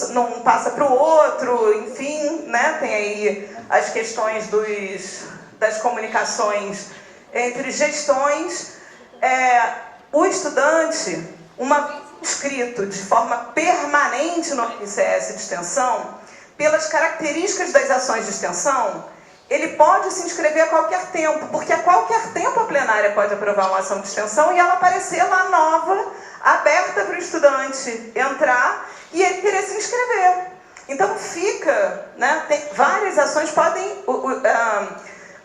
não passa para o outro, enfim, né? Tem aí as questões das comunicações entre gestões. O estudante, uma vez inscrito de forma permanente no RCS de extensão, pelas características das ações de extensão, ele pode se inscrever a qualquer tempo, porque a qualquer tempo a plenária pode aprovar uma ação de extensão e ela aparecer lá nova, aberta para o estudante entrar e ele querer se inscrever. Então fica, né, tem várias ações podem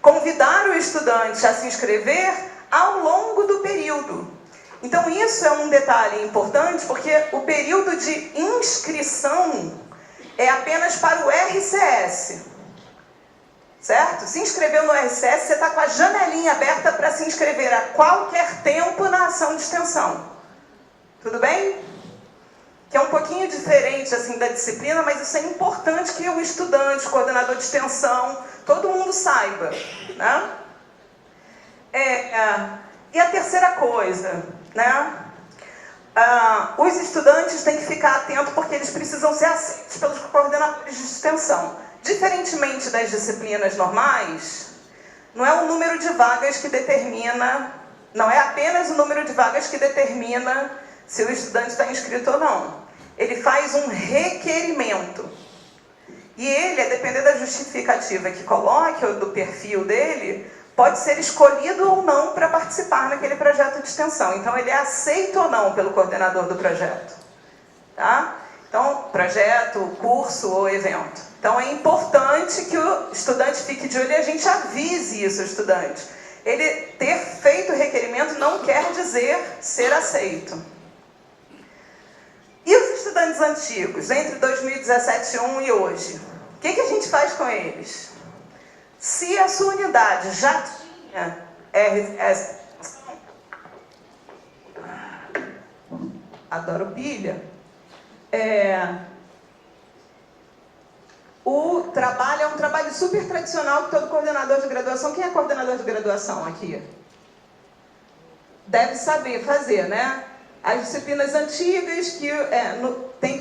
convidar o estudante a se inscrever ao longo do período. Então isso é um detalhe importante, porque o período de inscrição é apenas para o RCS. Certo? Se inscreveu no RCS, você está com a janelinha aberta para se inscrever a qualquer tempo na ação de extensão. Tudo bem? Que é um pouquinho diferente assim, da disciplina, mas isso é importante que o estudante, o coordenador de extensão, todo mundo saiba. Né? E a terceira coisa, né? Os estudantes têm que ficar atentos porque eles precisam ser aceitos pelos coordenadores de extensão. Diferentemente das disciplinas normais, não é o número de vagas que determina, não é apenas o número de vagas que determina se o estudante está inscrito ou não. Ele faz um requerimento. E ele, a depender da justificativa que coloque, ou do perfil dele, pode ser escolhido ou não para participar naquele projeto de extensão. Então, ele é aceito ou não pelo coordenador do projeto. Tá? Então, projeto, curso ou evento. Então, é importante que o estudante fique de olho e a gente avise isso ao estudante. Ele ter feito o requerimento não quer dizer ser aceito. E os estudantes antigos, entre 2017-1 e hoje? O que a gente faz com eles? Se a sua unidade já tinha RS... Adoro pilha. O trabalho é um trabalho super tradicional que todo coordenador de graduação... Quem é coordenador de graduação aqui? Deve saber fazer, né? As disciplinas antigas,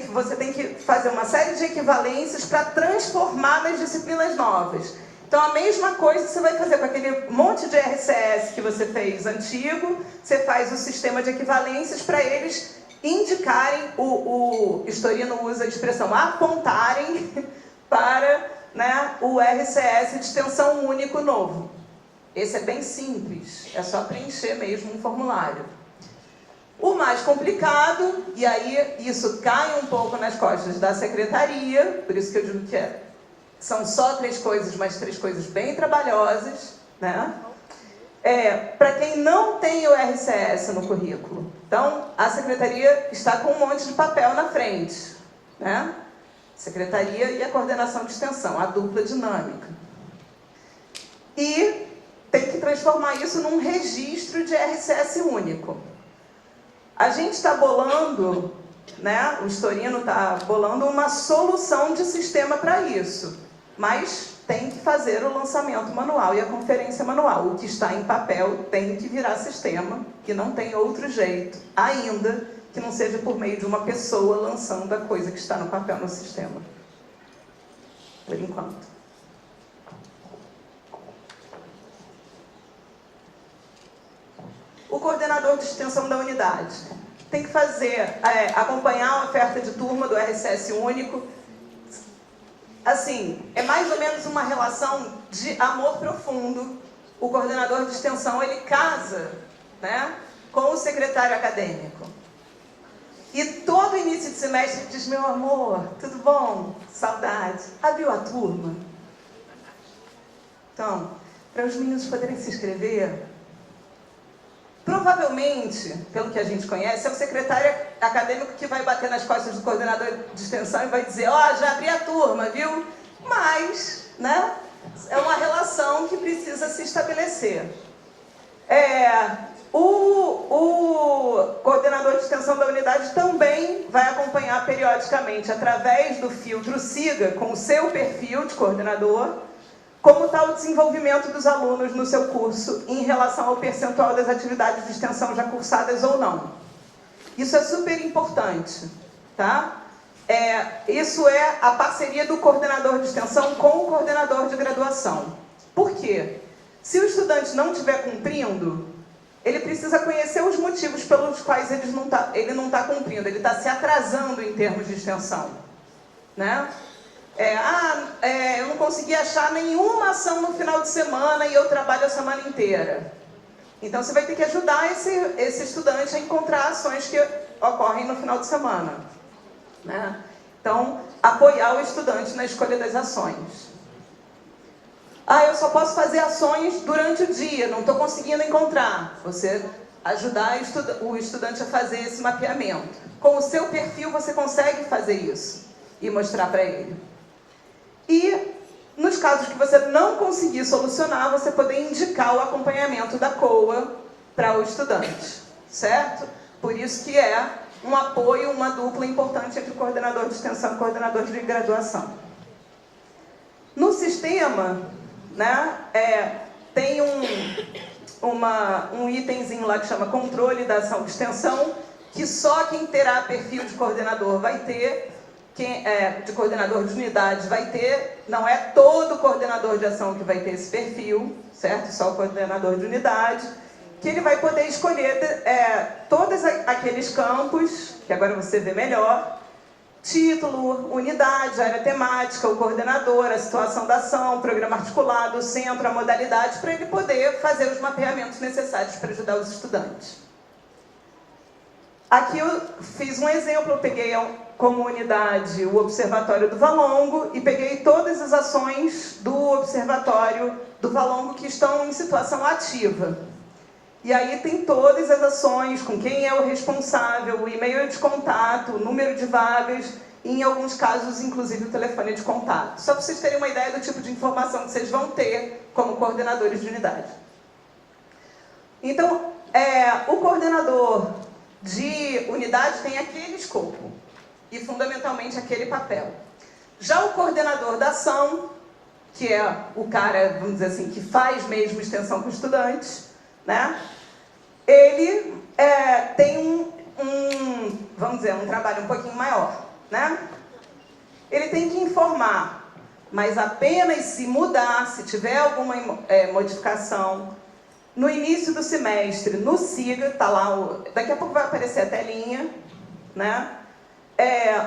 você tem que fazer uma série de equivalências para transformar nas disciplinas novas. Então, a mesma coisa que você vai fazer com aquele monte de RCS que você fez antigo, você faz o sistema de equivalências para eles indicarem, o Storino usa a expressão apontarem para, né, o RCS de extensão único novo. Esse é bem simples, é só preencher mesmo um formulário. O mais complicado, e aí isso cai um pouco nas costas da secretaria, por isso que eu digo que são só 3 coisas, mas 3 coisas bem trabalhosas, né? Para quem não tem o RCS no currículo. Então, a secretaria está com um monte de papel na frente, né? Secretaria e a coordenação de extensão, a dupla dinâmica. E tem que transformar isso num registro de RCS único. A gente está bolando, né, o Storino está bolando uma solução de sistema para isso, mas tem que fazer o lançamento manual e a conferência manual. O que está em papel tem que virar sistema, que não tem outro jeito, ainda que não seja por meio de uma pessoa lançando a coisa que está no papel no sistema. Por enquanto. O coordenador de extensão da unidade tem que acompanhar a oferta de turma do RCS único. Assim, é mais ou menos uma relação de amor profundo. O coordenador de extensão, ele casa, né, com o secretário acadêmico. E todo início de semestre ele diz: meu amor, tudo bom? Saudade. Abriu a turma? Então, para os meninos poderem se inscrever, provavelmente, pelo que a gente conhece, é o secretário acadêmico que vai bater nas costas do coordenador de extensão e vai dizer: ó, já abri a turma, viu? Mas, né, é uma relação que precisa se estabelecer. O coordenador de extensão da unidade também vai acompanhar periodicamente, através do filtro SIGA, com o seu perfil de coordenador, como está o desenvolvimento dos alunos no seu curso em relação ao percentual das atividades de extensão já cursadas ou não. Isso é super importante, tá? Isso é a parceria do coordenador de extensão com o coordenador de graduação. Por quê? Se o estudante não estiver cumprindo, ele precisa conhecer os motivos pelos quais ele não está cumprindo, ele está se atrasando em termos de extensão. Né? Eu não consegui achar nenhuma ação no final de semana e eu trabalho a semana inteira. Então você vai ter que ajudar esse estudante a encontrar ações que ocorrem no final de semana. Né? Então, apoiar o estudante na escolha das ações. Eu só posso fazer ações durante o dia, não estou conseguindo encontrar. Você ajudar o estudante a fazer esse mapeamento. Com o seu perfil você consegue fazer isso e mostrar para ele. E, nos casos que você não conseguir solucionar, você poder indicar o acompanhamento da COA para o estudante. Certo? Por isso que é um apoio, uma dupla importante entre o coordenador de extensão e o coordenador de graduação. No sistema, né, tem um itemzinho lá que chama controle da ação de extensão, que só quem terá perfil de coordenador vai ter, de coordenador de unidade vai ter, não é todo coordenador de ação que vai ter esse perfil, certo? Só o coordenador de unidade, que ele vai poder escolher todos aqueles campos, que agora você vê melhor, título, unidade, área temática, o coordenador, a situação da ação, o programa articulado, o centro, a modalidade, para ele poder fazer os mapeamentos necessários para ajudar os estudantes. Aqui eu fiz um exemplo, eu peguei como unidade o Observatório do Valongo e peguei todas as ações do Observatório do Valongo que estão em situação ativa. E aí tem todas as ações, com quem é o responsável, o e-mail de contato, o número de vagas, e em alguns casos, inclusive, o telefone de contato. Só para vocês terem uma ideia do tipo de informação que vocês vão ter como coordenadores de unidade. Então, o coordenador de unidade tem aquele escopo e, fundamentalmente, aquele papel. Já o coordenador da ação, que é o cara, vamos dizer assim, que faz mesmo extensão com estudantes, né? Ele tem vamos dizer, um trabalho um pouquinho maior, né? Ele tem que informar, mas apenas se mudar, se tiver alguma modificação. No início do semestre, no SIGA, tá lá, daqui a pouco vai aparecer a telinha, né?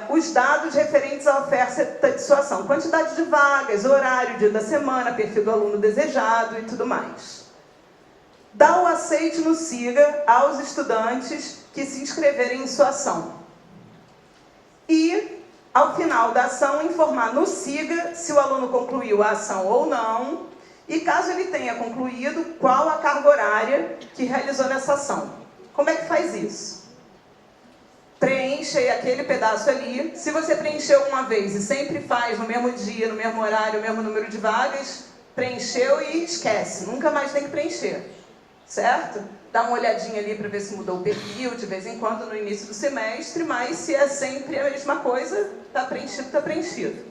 Os dados referentes à oferta de sua ação, quantidade de vagas, horário, dia da semana, perfil do aluno desejado e tudo mais. Dá o aceite no SIGA aos estudantes que se inscreverem em sua ação. E, ao final da ação, informar no SIGA se o aluno concluiu a ação ou não, e caso ele tenha concluído, qual a carga horária que realizou nessa ação. Como é que faz isso? Preenche aquele pedaço ali. Se você preencheu uma vez e sempre faz no mesmo dia, no mesmo horário, no mesmo número de vagas, preencheu e esquece. Nunca mais tem que preencher. Certo? Dá uma olhadinha ali para ver se mudou o perfil de vez em quando no início do semestre, mas se é sempre a mesma coisa, está preenchido, está preenchido.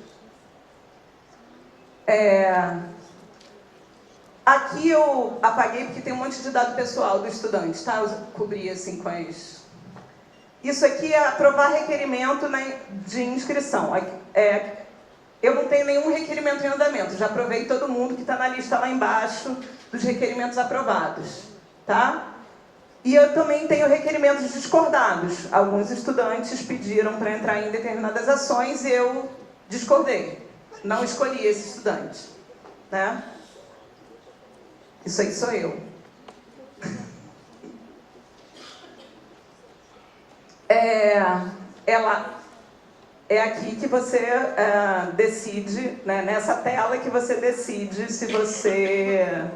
Aqui eu apaguei porque tem um monte de dado pessoal do estudante, tá? Eu cobri assim com as... Isso aqui é aprovar requerimento de inscrição. Eu não tenho nenhum requerimento em andamento, já aprovei todo mundo que está na lista lá embaixo dos requerimentos aprovados. Tá? E eu também tenho requerimentos discordados. Alguns estudantes pediram para entrar em determinadas ações e eu discordei. Não escolhi esse estudante. Né? Isso aí sou eu. É aqui que você decide, né, nessa tela que você decide se você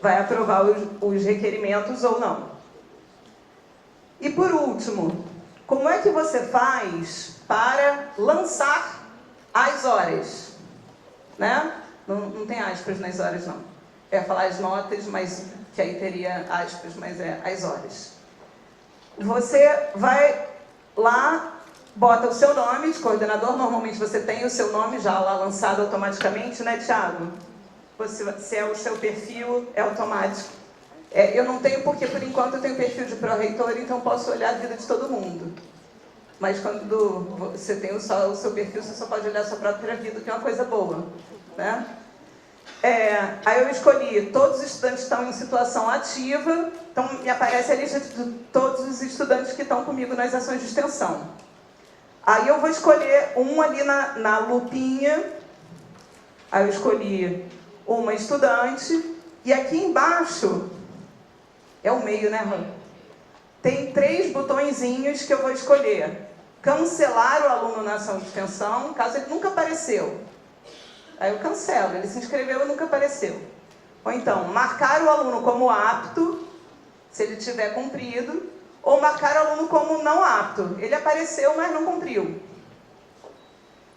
vai aprovar os requerimentos ou não. E por último, como é que você faz para lançar as horas? Né? Não tem aspas nas horas, não. Eu ia falar as notas, mas que aí teria aspas, mas é as horas. Você vai lá, bota o seu nome de coordenador, normalmente você tem o seu nome já lá lançado automaticamente, né, Thiago? Se é o seu perfil, é automático. Eu não tenho porque, por enquanto, eu tenho perfil de pró-reitor, então posso olhar a vida de todo mundo. mas quando você tem o seu perfil, você só pode olhar a sua própria vida, que é uma coisa boa, né? Aí eu escolhi todos os estudantes que estão em situação ativa, então me aparece a lista de todos os estudantes que estão comigo nas ações de extensão. Aí eu vou escolher um ali na lupinha, aí eu escolhi uma estudante, e aqui embaixo, é o meio, né, Rô? Tem 3 botõezinhos que eu vou escolher. Cancelar o aluno na ação de extensão, caso ele nunca apareceu. Aí eu cancelo, ele se inscreveu e nunca apareceu. Ou então, marcar o aluno como apto, se ele tiver cumprido, ou marcar o aluno como não apto. Ele apareceu, mas não cumpriu.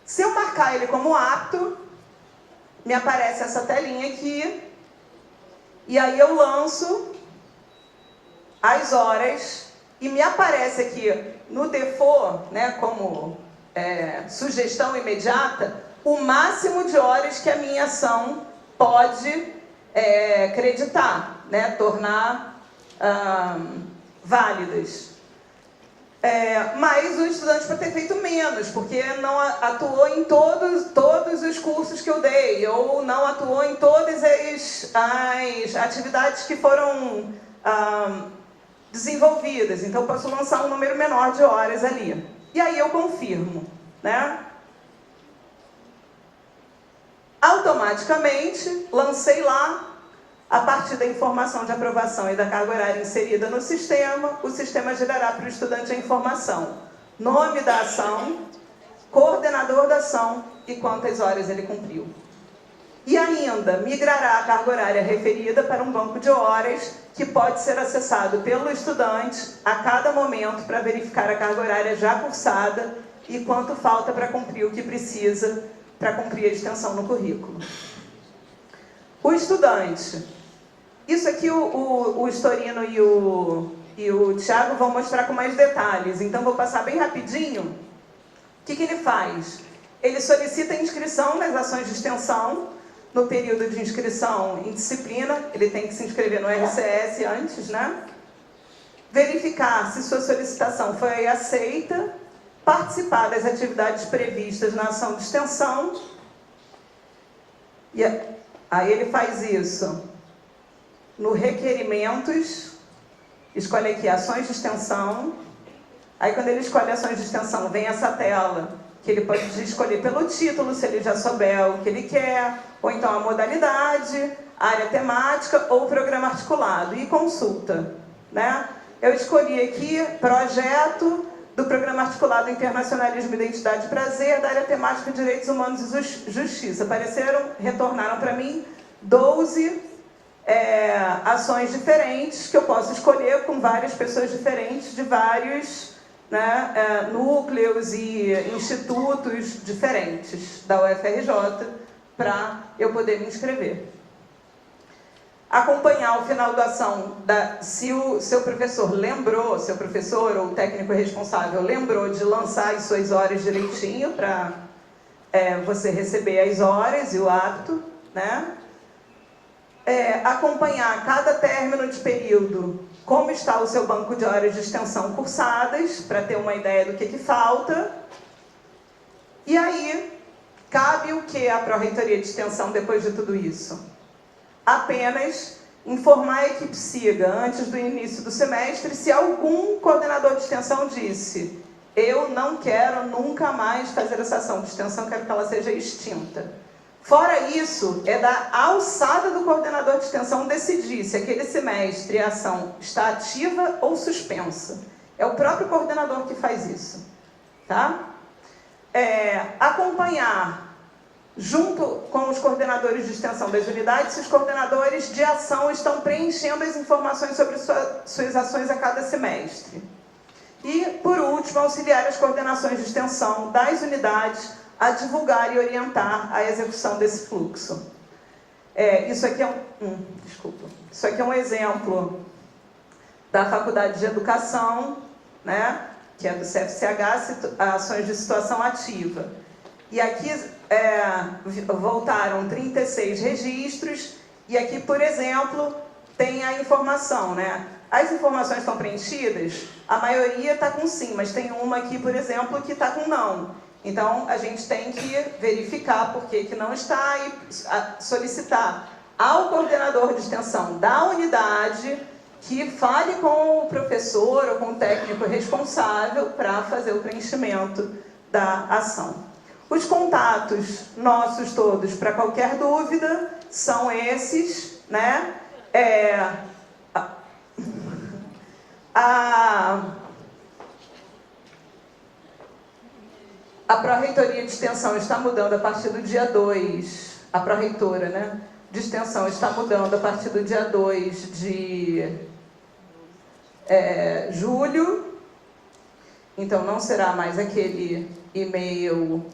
Se eu marcar ele como apto, me aparece essa telinha aqui, e aí eu lanço as horas, e me aparece aqui no default, né, como sugestão imediata, o máximo de horas que a minha ação pode acreditar, né, tornar válidas. Mas o estudante pode ter feito menos, porque não atuou em todos os cursos que eu dei, ou não atuou em todas as atividades que foram desenvolvidas. Então, eu posso lançar um número menor de horas ali. E aí eu confirmo, né? Automaticamente, lancei lá, a partir da informação de aprovação e da carga horária inserida no sistema, o sistema gerará para o estudante a informação: nome da ação, coordenador da ação e quantas horas ele cumpriu. E ainda migrará a carga horária referida para um banco de horas que pode ser acessado pelo estudante a cada momento para verificar a carga horária já cursada e quanto falta para cumprir o que precisa para cumprir a extensão no currículo. O estudante. Isso aqui o Storino e o Thiago vão mostrar com mais detalhes, então vou passar bem rapidinho. O que ele faz? Ele solicita inscrição nas ações de extensão. No período de inscrição em disciplina, ele tem que se inscrever no RCS antes, né? Verificar se sua solicitação foi aceita, participar das atividades previstas na ação de extensão. E aí ele faz isso no requerimentos, escolhe aqui ações de extensão. Aí quando ele escolhe ações de extensão, vem essa tela que ele pode escolher pelo título, se ele já souber o que ele quer, ou então a modalidade, a área temática ou o programa articulado, e consulta, né? Eu escolhi aqui projeto do Programa Articulado Internacionalismo, Identidade e Prazer, da área temática Direitos Humanos e Justiça. Retornaram para mim 12 ações diferentes que eu posso escolher com várias pessoas diferentes de vários núcleos e institutos diferentes da UFRJ para eu poder me inscrever. Acompanhar o final da ação, se o seu professor lembrou, seu professor ou o técnico responsável lembrou de lançar as suas horas direitinho para você receber as horas e o hábito, né? Acompanhar cada término de período, como está o seu banco de horas de extensão cursadas, para ter uma ideia do que falta. E aí, cabe o que à Pró-Reitoria de Extensão depois de tudo isso? Apenas informar a equipe SIGA, antes do início do semestre, se algum coordenador de extensão disse: eu não quero nunca mais fazer essa ação de extensão, quero que ela seja extinta. Fora isso, é da alçada do coordenador de extensão decidir se aquele semestre a ação está ativa ou suspensa. É o próprio coordenador que faz isso, tá? Acompanhar, junto com os coordenadores de extensão das unidades, se os coordenadores de ação estão preenchendo as informações sobre suas ações a cada semestre. E, por último, auxiliar as coordenações de extensão das unidades a divulgar e orientar a execução desse fluxo. Isso aqui Isso aqui é um exemplo da Faculdade de Educação, né, que é do CFCH, ações de situação ativa. E aqui voltaram 36 registros, e aqui, por exemplo, tem a informação, né? As informações estão preenchidas? A maioria está com sim, mas tem uma aqui, por exemplo, que está com não. Então, a gente tem que verificar por que não está e solicitar ao coordenador de extensão da unidade que fale com o professor ou com o técnico responsável para fazer o preenchimento da ação. Os contatos nossos todos, para qualquer dúvida, são esses, né? A Pró-Reitoria de Extensão está mudando a partir do dia 2, a Pró-Reitora, né, de Extensão está mudando a partir do dia 2 de julho, então não será mais aquele e-mail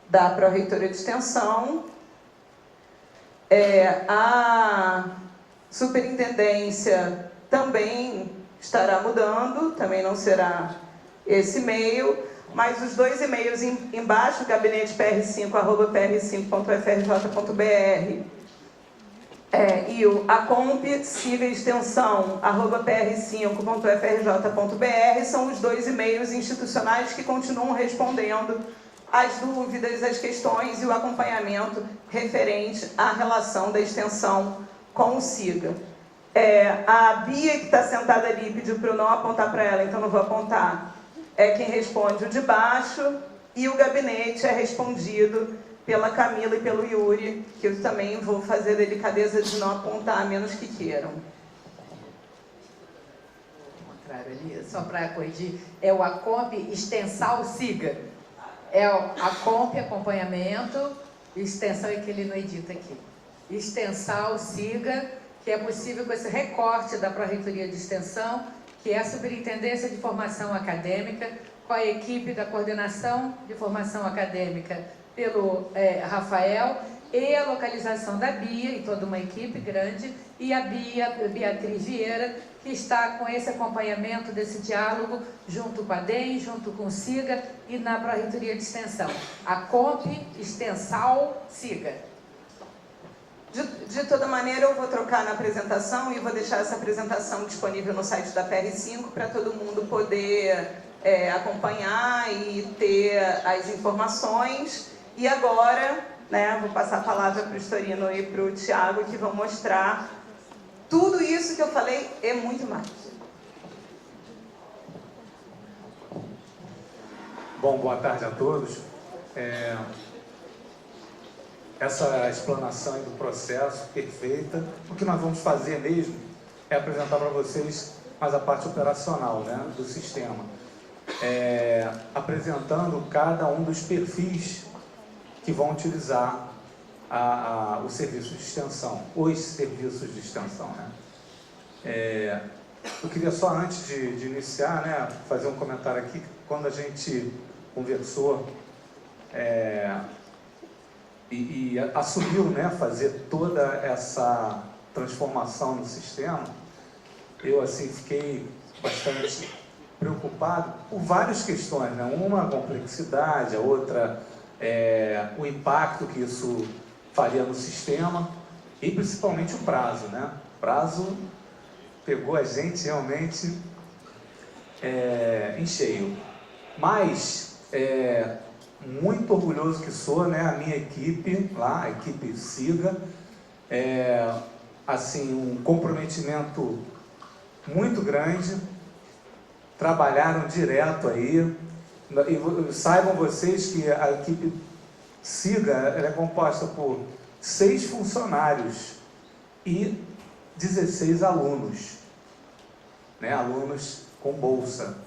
da Pró-Reitoria de Extensão. A Superintendência também estará mudando, também não será esse e-mail, mas os dois e-mails embaixo, gabinetepr5@pr5.frj.br e o acomp-extensão@pr5.frj.br são os dois e-mails institucionais que continuam respondendo as dúvidas, as questões e o acompanhamento referente à relação da extensão com o SIGA. A Bia, que está sentada ali, pediu para eu não apontar para ela, então não vou apontar. É quem responde o de baixo, e o gabinete é respondido pela Camila e pelo Yuri, que eu também vou fazer a delicadeza de não apontar, a menos que queiram. Ao contrário ali, só para corrigir, é o Acomp Extensal SIGA. É o Acomp Acompanhamento, extensão é que ele não edita aqui. Extensal SIGA, que é possível com esse recorte da Pró-Reitoria de Extensão, que é a Superintendência de Formação Acadêmica, com a equipe da Coordenação de Formação Acadêmica pelo Rafael, e a localização da Bia, e toda uma equipe grande, e a Beatriz Vieira, que está com esse acompanhamento desse diálogo, junto com a DEM, junto com o SIGA e na Pró-Reitoria de Extensão. Acomp Extensal SIGA. De toda maneira, eu vou trocar na apresentação e vou deixar essa apresentação disponível no site da PR5 para todo mundo poder acompanhar e ter as informações. E agora, né, vou passar a palavra para o Storino e para o Tiago, que vão mostrar tudo isso que eu falei e muito mais. Bom, boa tarde a todos. Essa explanação do processo perfeita. O que nós vamos fazer mesmo é apresentar para vocês mais a parte operacional, né, do sistema. Apresentando cada um dos perfis que vão utilizar o serviço de extensão, os serviços de extensão, né? Eu queria só, antes de iniciar, né, fazer um comentário aqui. Quando a gente conversou e assumiu, né, fazer toda essa transformação no sistema, eu assim fiquei bastante preocupado por várias questões, né? Uma, a complexidade, a outra, o impacto que isso faria no sistema e principalmente o prazo, né? O prazo pegou a gente realmente em cheio. Mas, muito orgulhoso que sou, né? A minha equipe lá, a equipe SIGA, assim, um comprometimento muito grande, trabalharam direto aí, e saibam vocês que a equipe SIGA ela é composta por 6 funcionários e 16 alunos, né? Alunos com bolsa.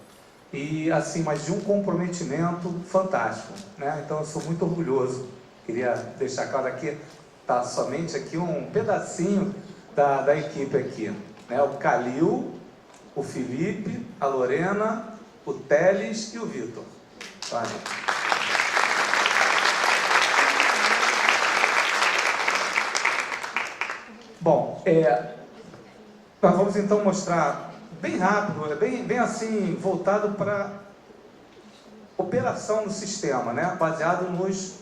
E assim, mas de um comprometimento fantástico, né? Então eu sou muito orgulhoso. Queria deixar claro aqui, tá somente aqui um pedacinho da equipe aqui, né? O Calil, o Felipe, a Lorena, o Teles e o Vitor. Vai. Bom, nós vamos então mostrar bem rápido, bem assim, voltado para operação no sistema, né? Baseado nos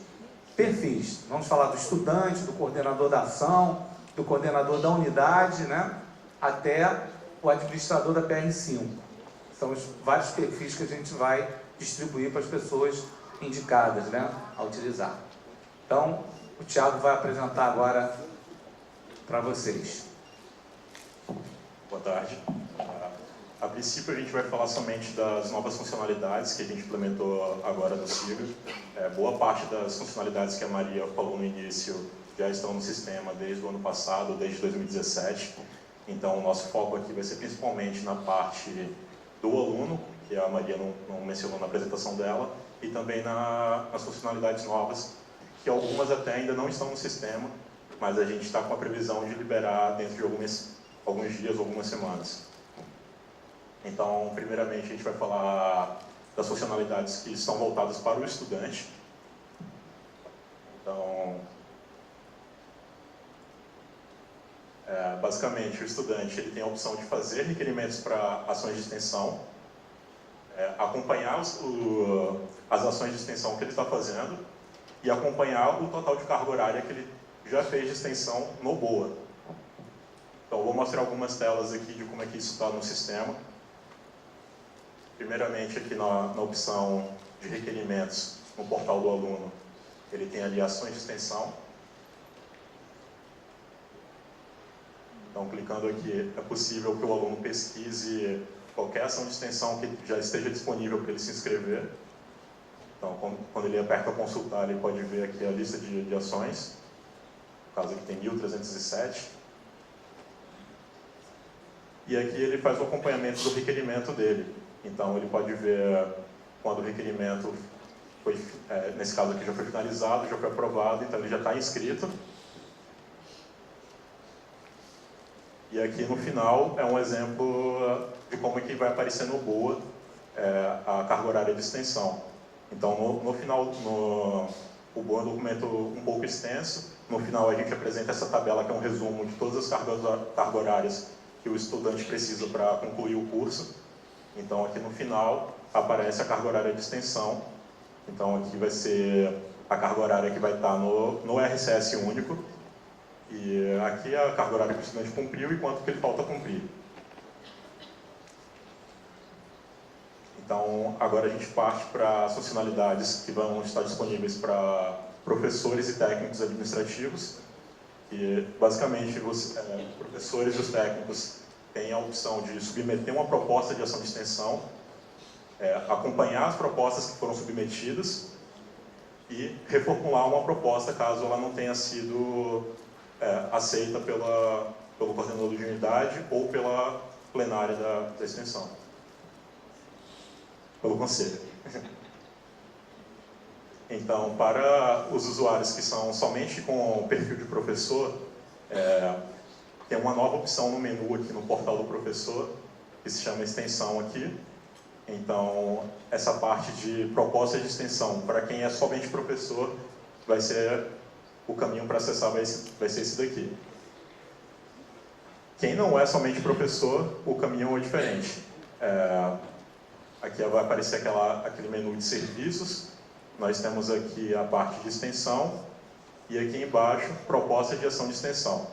perfis. Vamos falar do estudante, do coordenador da ação, do coordenador da unidade, né? Até o administrador da PR5. São os vários perfis que a gente vai distribuir para as pessoas indicadas, né, a utilizar. Então, o Thiago vai apresentar agora para vocês. Boa tarde. A princípio, a gente vai falar somente das novas funcionalidades que a gente implementou agora no SIGA. Boa parte das funcionalidades que a Maria falou no início já estão no sistema desde o ano passado, desde 2017. Então, o nosso foco aqui vai ser principalmente na parte do aluno, que a Maria não mencionou na apresentação dela, e também nas funcionalidades novas, que algumas até ainda não estão no sistema, mas a gente está com a previsão de liberar dentro de alguns dias, algumas semanas. Então, primeiramente, a gente vai falar das funcionalidades que estão voltadas para o estudante. Então, basicamente, o estudante ele tem a opção de fazer requerimentos para ações de extensão, acompanhar as ações de extensão que ele está fazendo e acompanhar o total de carga horária que ele já fez de extensão no BOA. Então, eu vou mostrar algumas telas aqui de como é que isso está no sistema. Primeiramente, aqui na opção de requerimentos no portal do aluno, ele tem ali ações de extensão. Então, clicando aqui, é possível que o aluno pesquise qualquer ação de extensão que já esteja disponível para ele se inscrever. Então, quando ele aperta consultar, ele pode ver aqui a lista de ações. No caso aqui tem 1.307. E aqui ele faz o acompanhamento do requerimento dele. Então, ele pode ver quando o requerimento foi, nesse caso aqui, já foi finalizado, já foi aprovado, então ele já está inscrito. E aqui no final é um exemplo de como é que vai aparecer no BOA a carga horária de extensão. Então, no final, o BOA é um documento um pouco extenso. No final, a gente apresenta essa tabela que é um resumo de todas as cargas horárias que o estudante precisa para concluir o curso. Então, aqui no final, aparece a carga horária de extensão. Então, aqui vai ser a carga horária que vai estar no RCS único. E aqui é a carga horária que o estudante cumpriu e quanto que ele falta cumprir. Então, agora a gente parte para as funcionalidades que vão estar disponíveis para professores e técnicos administrativos. E, basicamente, os professores e os técnicos têm a opção de submeter uma proposta de ação de extensão, acompanhar as propostas que foram submetidas e reformular uma proposta caso ela não tenha sido aceita pelo coordenador de unidade ou pela plenária da extensão, pelo conselho. Então, para os usuários que são somente com o perfil de professor, tem uma nova opção no menu aqui no portal do professor, que se chama extensão aqui. Então, essa parte de proposta de extensão, para quem é somente professor, vai ser o caminho para acessar vai ser esse daqui. Quem não é somente professor, o caminho é diferente. Aqui vai aparecer aquele menu de serviços. Nós temos aqui a parte de extensão e aqui embaixo, proposta de ação de extensão.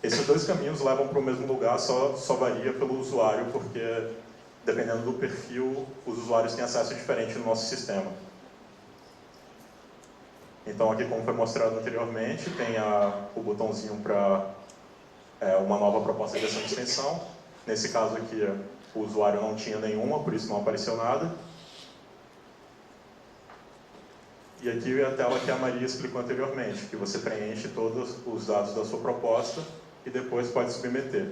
Esses dois caminhos levam para o mesmo lugar, só varia pelo usuário, porque dependendo do perfil, os usuários têm acesso diferente no nosso sistema. Então aqui, como foi mostrado anteriormente, tem o botãozinho para uma nova proposta de ação de extensão. Nesse caso aqui, o usuário não tinha nenhuma, por isso não apareceu nada. E aqui é a tela que a Maria explicou anteriormente, que você preenche todos os dados da sua proposta e depois pode submeter.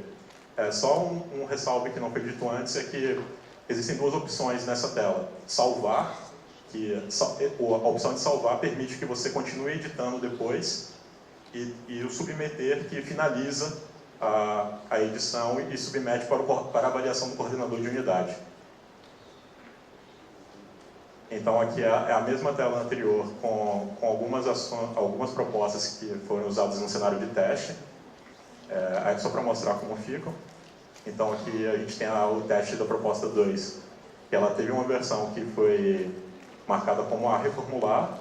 Só um ressalve que não foi dito antes é que existem duas opções nessa tela. Salvar, que a opção de salvar permite que você continue editando depois, e o submeter, que finaliza a edição e submete para a avaliação do coordenador de unidade. Então aqui é a mesma tela anterior com algumas propostas que foram usadas no cenário de teste. Aí só para mostrar como ficam. Então aqui a gente tem o teste da proposta 2, que ela teve uma versão que foi marcada como a reformular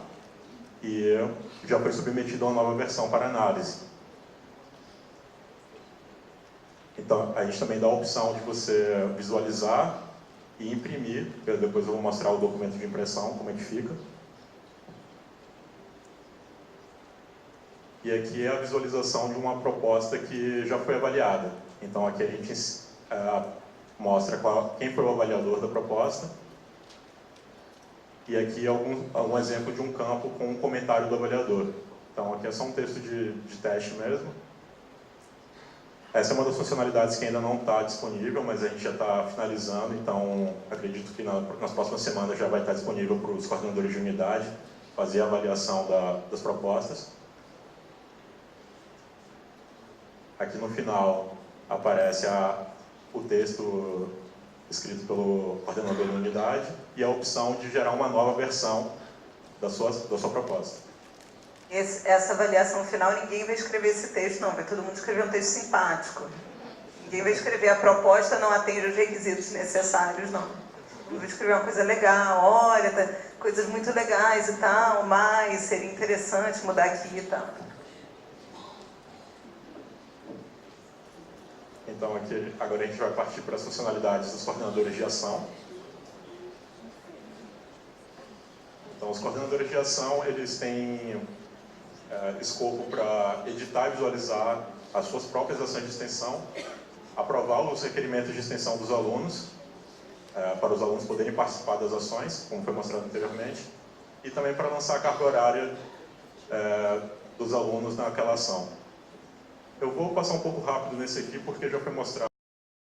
e já foi submetida uma nova versão para análise. Então, a gente também dá a opção de você visualizar e imprimir. Depois eu vou mostrar o documento de impressão, como é que fica. E aqui é a visualização de uma proposta que já foi avaliada. Então, aqui a gente mostra quem foi o avaliador da proposta. E aqui é algum exemplo de um campo com um comentário do avaliador. Então, aqui é só um texto de teste mesmo. Essa é uma das funcionalidades que ainda não está disponível, mas a gente já está finalizando, então acredito que nas próximas semanas já vai estar disponível para os coordenadores de unidade fazer a avaliação das propostas. Aqui no final aparece o texto escrito pelo coordenador da unidade e a opção de gerar uma nova versão da sua proposta. Essa avaliação final, ninguém vai escrever esse texto, não. Vai todo mundo escrever um texto simpático. Ninguém vai escrever a proposta não atende os requisitos necessários, não. Vai escrever uma coisa legal, olha, coisas muito legais e tal, mas seria interessante mudar aqui e tal. Então, aqui, agora a gente vai partir para as funcionalidades dos coordenadores de ação. Então, os coordenadores de ação, eles têm escopo para editar e visualizar as suas próprias ações de extensão, aprovar os requerimentos de extensão dos alunos, para os alunos poderem participar das ações, como foi mostrado anteriormente, e também para lançar a carga horária dos alunos naquela ação. Eu vou passar um pouco rápido nesse aqui, porque já foi mostrado.